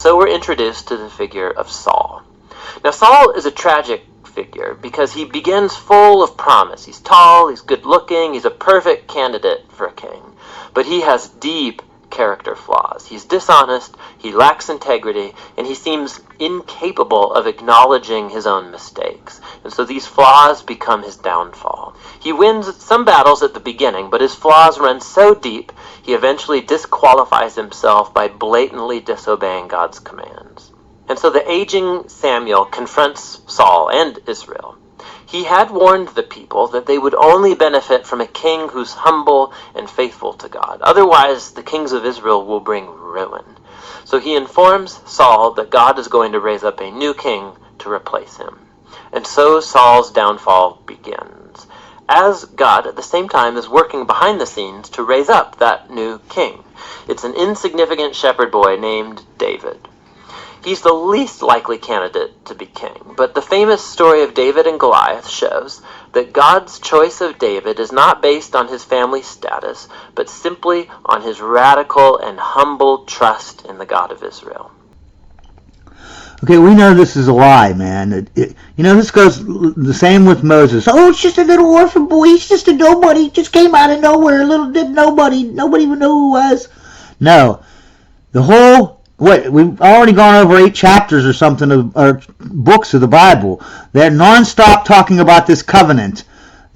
So we're introduced to the figure of Saul. Now Saul is a tragic figure because he begins full of promise. He's tall, he's good looking, he's a perfect candidate for a king. But he has deep character flaws. He's dishonest, he lacks integrity, and he seems incapable of acknowledging his own mistakes. And so these flaws become his downfall. He wins some battles at the beginning, but his flaws run so deep, he eventually disqualifies himself by blatantly disobeying God's commands. And so the aging Samuel confronts Saul and Israel. He had warned the people that they would only benefit from a king who's humble and faithful to God. Otherwise, the kings of Israel will bring ruin. So he informs Saul that God is going to raise up a new king to replace him. And so Saul's downfall begins, as God at the same time is working behind the scenes to raise up that new king. It's an insignificant shepherd boy named David. He's the least likely candidate to be king, but the famous story of David and Goliath shows that God's choice of David is not based on his family status, but simply on his radical and humble trust in the God of Israel. Okay, we know this is a lie, man. This goes the same with Moses. Oh, it's just a little orphan boy. He's just a nobody. Just came out of nowhere. Nobody even knew who he was. No, we've already gone over 8 chapters or something or books of the Bible. They're nonstop talking about this covenant,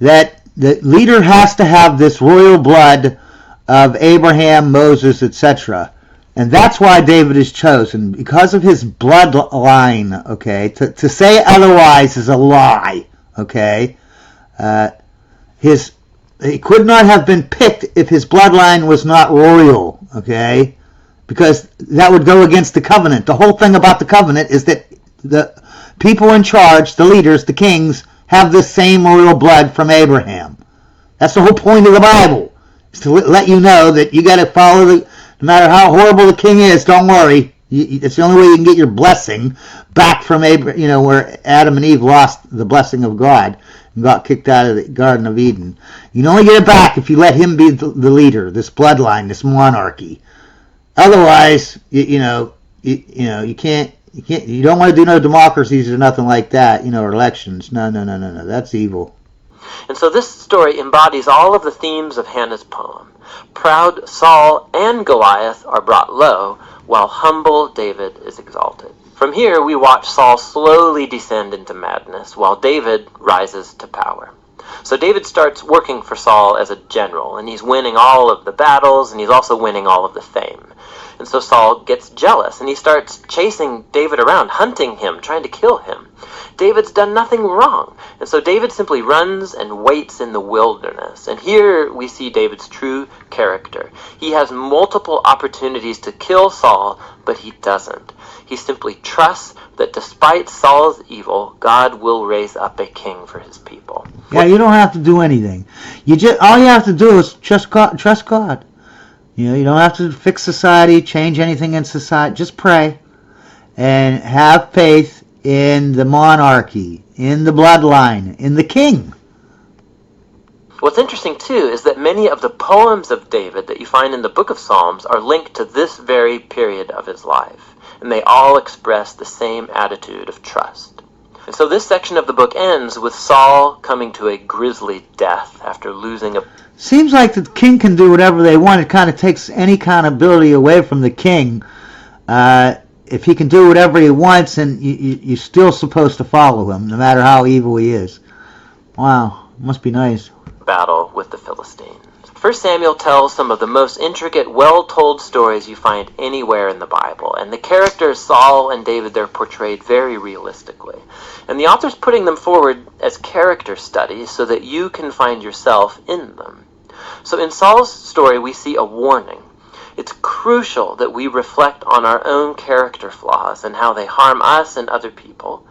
that the leader has to have this royal blood of Abraham, Moses, etc. And that's why David is chosen, because of his bloodline. Okay, to say otherwise is a lie. Okay, he could not have been picked if his bloodline was not royal. Okay, because that would go against the covenant. The whole thing about the covenant is that the people in charge, the leaders, the kings, have the same royal blood from Abraham. That's the whole point of the Bible, is to let you know that you got to follow no matter how horrible the king is, don't worry. It's the only way you can get your blessing back from Abraham, where Adam and Eve lost the blessing of God and got kicked out of the Garden of Eden. You can only get it back if you let him be the leader, this bloodline, this monarchy. Otherwise, you can't. You don't want to do no democracies or nothing like that. Or elections. No. That's evil. And so this story embodies all of the themes of Hannah's poem. Proud Saul and Goliath are brought low, while humble David is exalted. From here, we watch Saul slowly descend into madness, while David rises to power. So David starts working for Saul as a general, and he's winning all of the battles, and he's also winning all of the fame. And so Saul gets jealous, and he starts chasing David around, hunting him, trying to kill him. David's done nothing wrong, and so David simply runs and waits in the wilderness. And here we see David's true character. He has multiple opportunities to kill Saul, but he doesn't. He simply trusts that despite Saul's evil, God will raise up a king for his people. Yeah, you don't have to do anything. All you have to do is trust God. You don't have to fix society, change anything in society. Just pray and have faith in the monarchy, in the bloodline, in the king. What's interesting, too, is that many of the poems of David that you find in the book of Psalms are linked to this very period of his life, and they all express the same attitude of trust. And so this section of the book ends with Saul coming to a grisly death after losing a... Seems like the king can do whatever they want. It kind of takes any accountability away from the king. If he can do whatever he wants, and you're still supposed to follow him, no matter how evil he is. Wow, must be nice. Battle with the Philistines. 1 Samuel tells some of the most intricate, well-told stories you find anywhere in the Bible, and the characters Saul and David there portrayed very realistically. And the author's putting them forward as character studies so that you can find yourself in them. So in Saul's story, we see a warning. It's crucial that we reflect on our own character flaws and how they harm us and other people.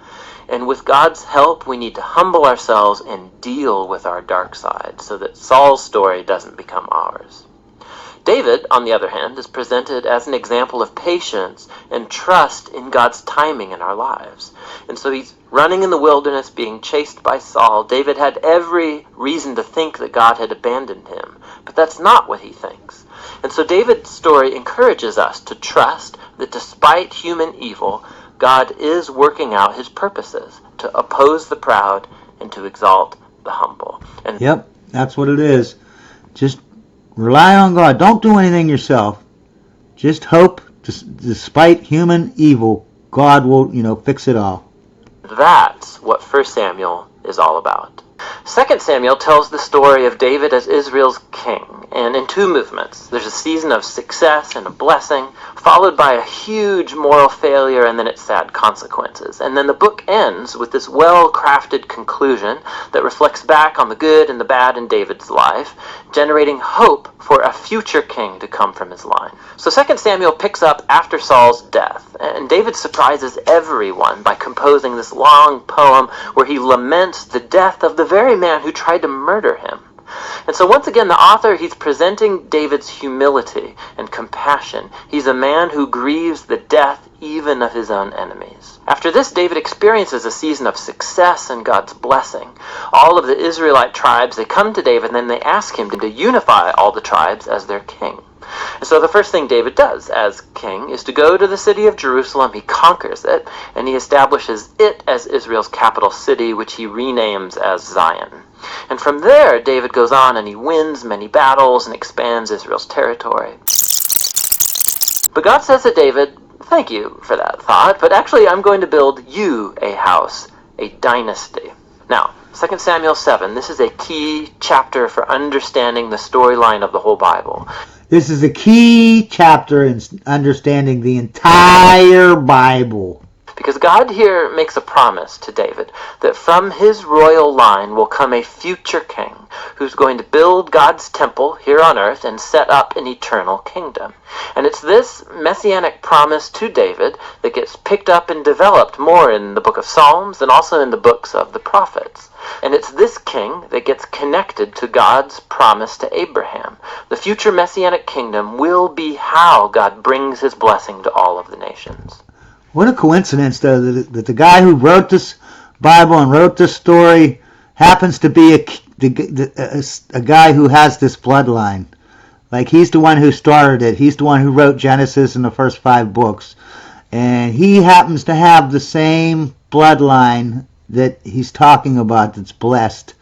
And with God's help, we need to humble ourselves and deal with our dark side so that Saul's story doesn't become ours. David, on the other hand, is presented as an example of patience and trust in God's timing in our lives. And so he's running in the wilderness, being chased by Saul. David had every reason to think that God had abandoned him, but that's not what he thinks. And so David's story encourages us to trust that despite human evil, God is working out his purposes to oppose the proud and to exalt the humble. And Yep, that's what it is. Just rely on God. Don't do anything yourself. Just hope, despite human evil, God will, fix it all. that's what 1 Samuel is all about. 2 Samuel tells the story of David as Israel's king, and in two movements. There's a season of success and a blessing, followed by a huge moral failure and then its sad consequences. And then the book ends with this well-crafted conclusion that reflects back on the good and the bad in David's life, generating hope for a future king to come from his line. So 2 Samuel picks up after Saul's death, and David surprises everyone by composing this long poem where he laments the death of the very man who tried to murder him. And so once again, the author, he's presenting David's humility and compassion. He's a man who grieves the death even of his own enemies. After this, David experiences a season of success and God's blessing. All of the Israelite tribes, they come to David and then they ask him to unify all the tribes as their king. And so the first thing David does as king is to go to the city of Jerusalem. He conquers it, and he establishes it as Israel's capital city, which he renames as Zion. And from there, David goes on and he wins many battles and expands Israel's territory. But God says to David, thank you for that thought, but actually I'm going to build you a house, a dynasty. Now, 2 Samuel 7, this is a key chapter for understanding the storyline of the whole Bible. This is a key chapter in understanding the entire Bible. Because God here makes a promise to David that from his royal line will come a future king who's going to build God's temple here on earth and set up an eternal kingdom. And it's this messianic promise to David that gets picked up and developed more in the book of Psalms and also in the books of the prophets. And it's this king that gets connected to God's promise to Abraham. The future messianic kingdom will be how God brings his blessing to all of the nations. What a coincidence, though, that the guy who wrote this Bible and wrote this story happens to be a guy who has this bloodline. Like, he's the one who started it. He's the one who wrote Genesis and the first 5 books. And he happens to have the same bloodline that he's talking about that's blessed.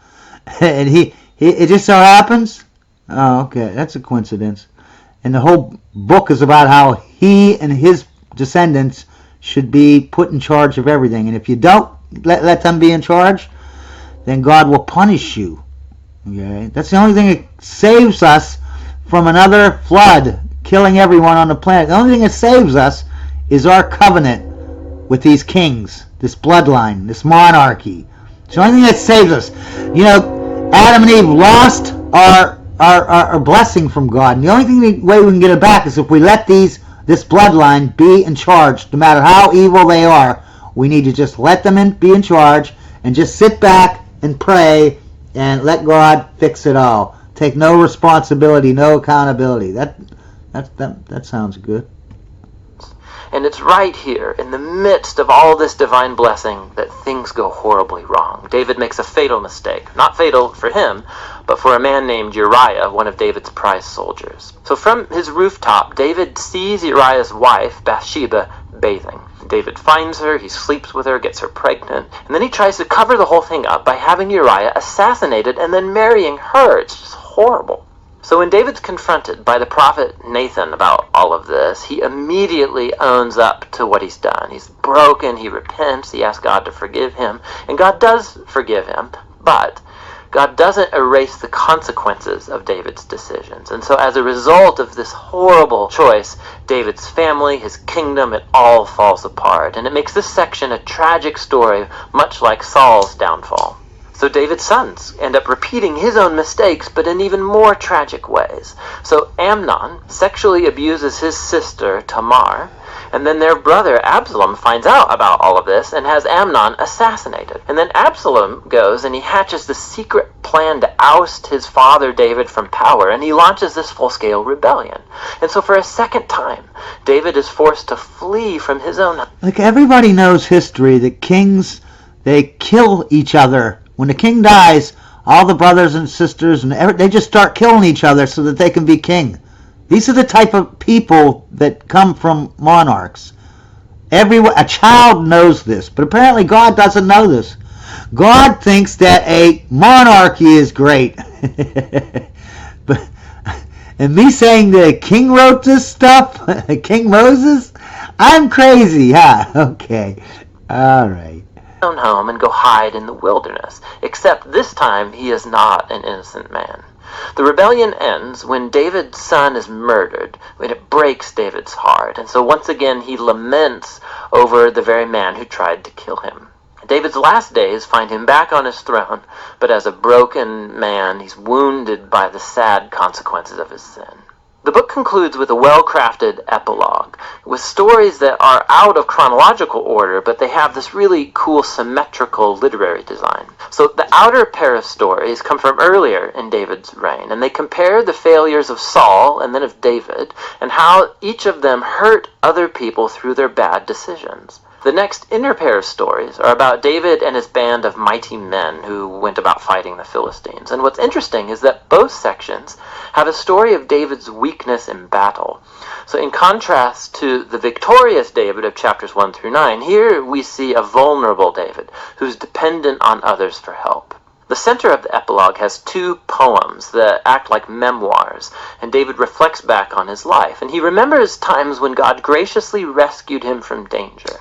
And it just so happens? Oh, okay, that's a coincidence. And the whole book is about how he and his descendants should be put in charge of everything. And if you don't let them be in charge, then God will punish you. Okay? That's the only thing that saves us from another flood killing everyone on the planet. The only thing that saves us is our covenant with these kings, this bloodline, this monarchy. It's the only thing that saves us. Adam and Eve lost our blessing from God. And the only way we can get it back is if we let this bloodline be in charge. No matter how evil they are, we need to just let them be in charge and just sit back and pray and let God fix it all. Take no responsibility, no accountability. That sounds good. And it's right here, in the midst of all this divine blessing, that things go horribly wrong. David makes a fatal mistake. Not fatal for him, but for a man named Uriah, one of David's prize soldiers. So from his rooftop, David sees Uriah's wife, Bathsheba, bathing. David finds her, he sleeps with her, gets her pregnant, and then he tries to cover the whole thing up by having Uriah assassinated and then marrying her. It's just horrible. So when David's confronted by the prophet Nathan about all of this, he immediately owns up to what he's done. He's broken, he repents, he asks God to forgive him, and God does forgive him, but God doesn't erase the consequences of David's decisions. And so as a result of this horrible choice, David's family, his kingdom, it all falls apart. And it makes this section a tragic story, much like Saul's downfall. So David's sons end up repeating his own mistakes, but in even more tragic ways. So Amnon sexually abuses his sister, Tamar, And then their brother Absalom finds out about all of this and has Amnon assassinated. And then Absalom goes and he hatches the secret plan to oust his father David from power, and he launches this full-scale rebellion. And so for a second time, David is forced to flee from his own... Like, everybody knows history that kings, they kill each other. When the king dies, all the brothers and sisters, and they just start killing each other so that they can be king. These are the type of people that come from monarchs. A child knows this, but apparently God doesn't know this. God thinks that a monarchy is great. And me saying that a king wrote this stuff, King Moses, I'm crazy, huh? Okay, all right. Home and go hide in the wilderness, except this time he is not an innocent man. The rebellion ends when David's son is murdered, when it breaks David's heart, and so once again he laments over the very man who tried to kill him. David's last days find him back on his throne, but as a broken man, he's wounded by the sad consequences of his sin. The book concludes with a well-crafted epilogue, with stories that are out of chronological order, but they have this really cool symmetrical literary design. So the outer pair of stories come from earlier in David's reign, and they compare the failures of Saul and then of David, and how each of them hurt other people through their bad decisions. The next inner pair of stories are about David and his band of mighty men who went about fighting the Philistines. And what's interesting is that both sections have a story of David's weakness in battle. So in contrast to the victorious David of chapters 1 through 9, here we see a vulnerable David who's dependent on others for help. The center of the epilogue has two poems that act like memoirs, and David reflects back on his life, and he remembers times when God graciously rescued him from danger.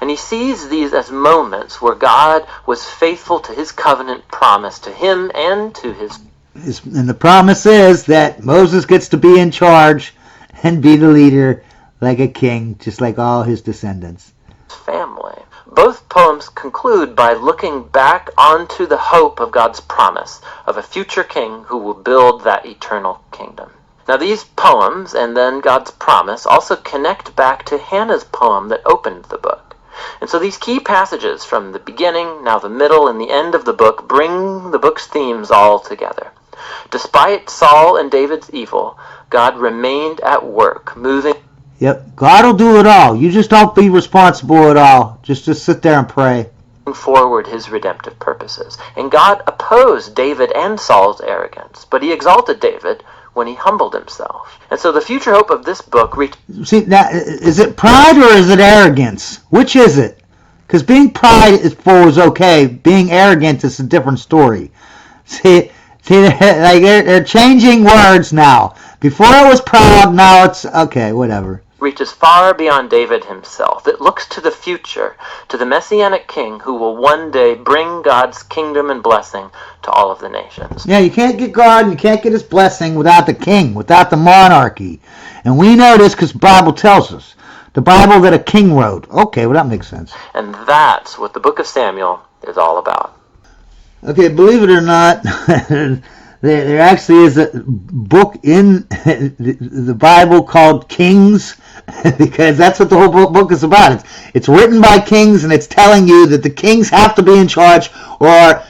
And he sees these as moments where God was faithful to his covenant promise to him and to his... And the promise is that Moses gets to be in charge and be the leader like a king, just like all his descendants. Family. Both poems conclude by looking back onto the hope of God's promise of a future king who will build that eternal kingdom. Now these poems, and then God's promise, also connect back to Hannah's poem that opened the book. And so these key passages from the beginning, now the middle, and the end of the book bring the book's themes all together. Despite Saul and David's evil, God remained at work, moving... Yep, God will do it all. You just don't be responsible at all. Just sit there and pray. Forward his redemptive purposes. And God opposed David and Saul's arrogance, but he exalted David when he humbled himself. And so the future hope of this book... See, now, is it pride or is it arrogance? Which is it? Because being prideful is okay. Being arrogant is a different story. See, they're changing words now. Before it was proud, now it's... Okay, whatever. Reaches far beyond David himself. It looks to the future, to the Messianic king who will one day bring God's kingdom and blessing to all of the nations. Yeah, you can't get God and you can't get his blessing without the king, without the monarchy. And we know this because the Bible tells us. The Bible that a king wrote. Okay, well that makes sense. And that's what the book of Samuel is all about. Okay, believe it or not, there actually is a book in the Bible called Kings, because that's what the whole book is about. It's written by kings, and it's telling you that the kings have to be in charge, or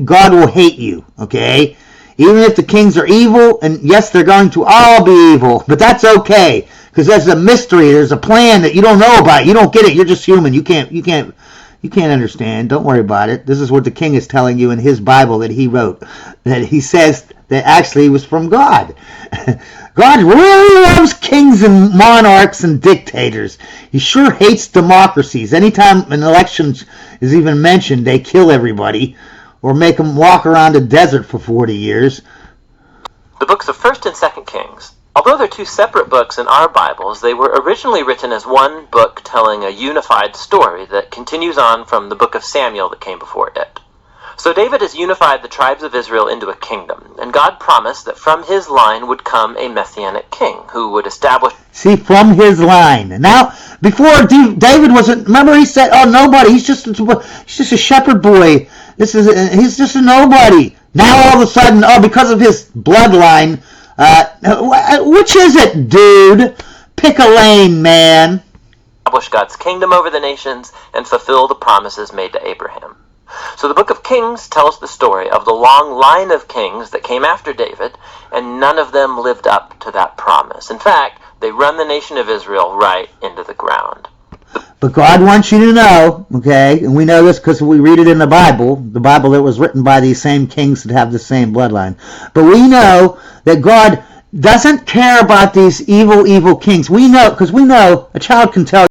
God will hate you. Okay, even if the kings are evil, and yes, they're going to all be evil, but that's okay because there's a mystery, there's a plan that you don't know about. You don't get it. You're just human. You can't understand. Don't worry about it. This is what the king is telling you in his Bible that he wrote. That he says that actually was from God. God really loves kings and monarchs and dictators. He sure hates democracies. Anytime an election is even mentioned, they kill everybody or make them walk around a desert for 40 years. The books of 1st and 2nd Kings. Although they're two separate books in our Bibles, they were originally written as one book telling a unified story that continues on from the book of Samuel that came before it. So David has unified the tribes of Israel into a kingdom, and God promised that from his line would come a Messianic king who would establish... See, from his line. Now, before David wasn't... Remember he said, oh, nobody, he's just a shepherd boy. He's just a nobody. Now all of a sudden, because of his bloodline... which is it, dude? Pick a lane, man. Establish God's kingdom over the nations and fulfill the promises made to Abraham. So the book of Kings tells the story of the long line of kings that came after David, and none of them lived up to that promise. In fact, they run the nation of Israel right into the ground. But God wants you to know, okay, and we know this because we read it in the Bible that was written by these same kings that have the same bloodline. But we know that God doesn't care about these evil kings. We know, because we know a child can tell